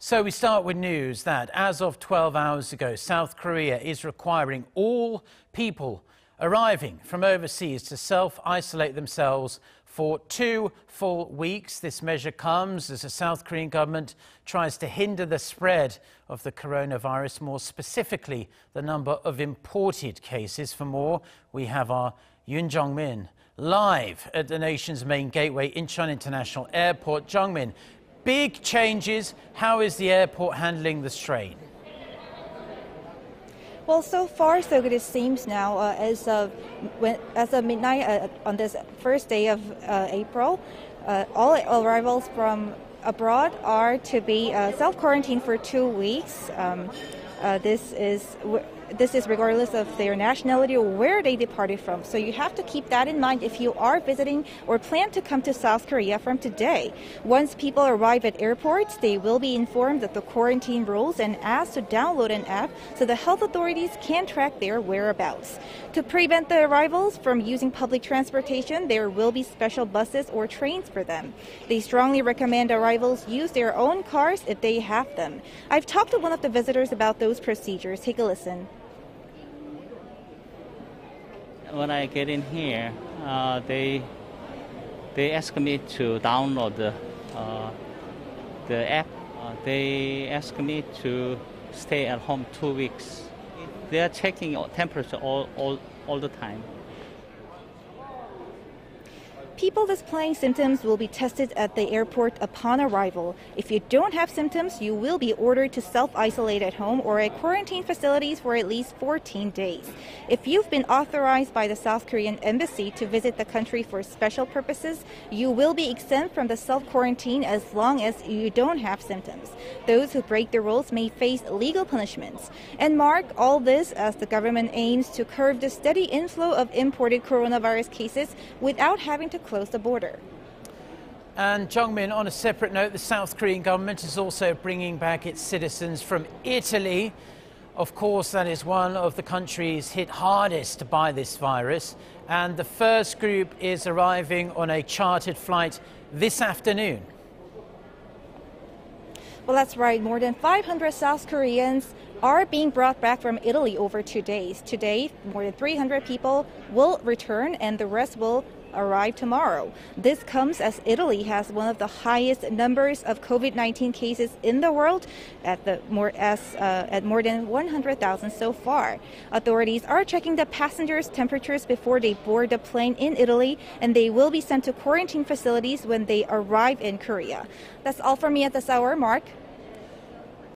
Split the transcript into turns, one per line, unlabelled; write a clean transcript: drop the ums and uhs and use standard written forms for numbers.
So we start with news that as of 12 hours ago, South Korea is requiring all people arriving from overseas to self-isolate themselves for 2 full weeks. This measure comes as the South Korean government tries to hinder the spread of the coronavirus, more specifically the number of imported cases. For more, we have our Yoon Jung-min live at the nation's main gateway, Incheon International Airport. Jung-min, big changes. How is the airport handling the strain?
Well, so far, so good. It seems now, as of midnight on this first day of April, all arrivals from abroad are to be self-quarantined for 2 weeks. This is regardless of their nationality or where they departed from. So you have to keep that in mind if you are visiting or plan to come to South Korea from today. Once people arrive at airports, they will be informed of the quarantine rules and asked to download an app so the health authorities can track their whereabouts. To prevent the arrivals from using public transportation, there will be special buses or trains for them. They strongly recommend arrivals use their own cars if they have them. I've talked to one of the visitors about those procedures. Take a listen.
When I get in here, they ask me to download the app. They ask me to stay at home 2 weeks. They are checking temperature all the time.
People displaying symptoms will be tested at the airport upon arrival. If you don't have symptoms, you will be ordered to self-isolate at home or at quarantine facilities for at least 14 days. If you've been authorized by the South Korean embassy to visit the country for special purposes, you will be exempt from the self-quarantine as long as you don't have symptoms. Those who break the rules may face legal punishments. And mark all this as the government aims to curb the steady inflow of imported coronavirus cases without having to close the border.
And Jung-min, on a separate note, the South Korean government is also bringing back its citizens from Italy. Of course, that is one of the countries hit hardest by this virus. And the first group is arriving on a chartered flight this afternoon.
Well, that's right. More than 500 South Koreans are being brought back from Italy over 2 days. Today, more than 300 people will return and the rest will arrive tomorrow. This comes as Italy has one of the highest numbers of COVID-19 cases in the world at more than 100,000 so far. Authorities are checking the passengers' temperatures before they board the plane in Italy, and they will be sent to quarantine facilities when they arrive in Korea. That's all from me at this hour. Mark?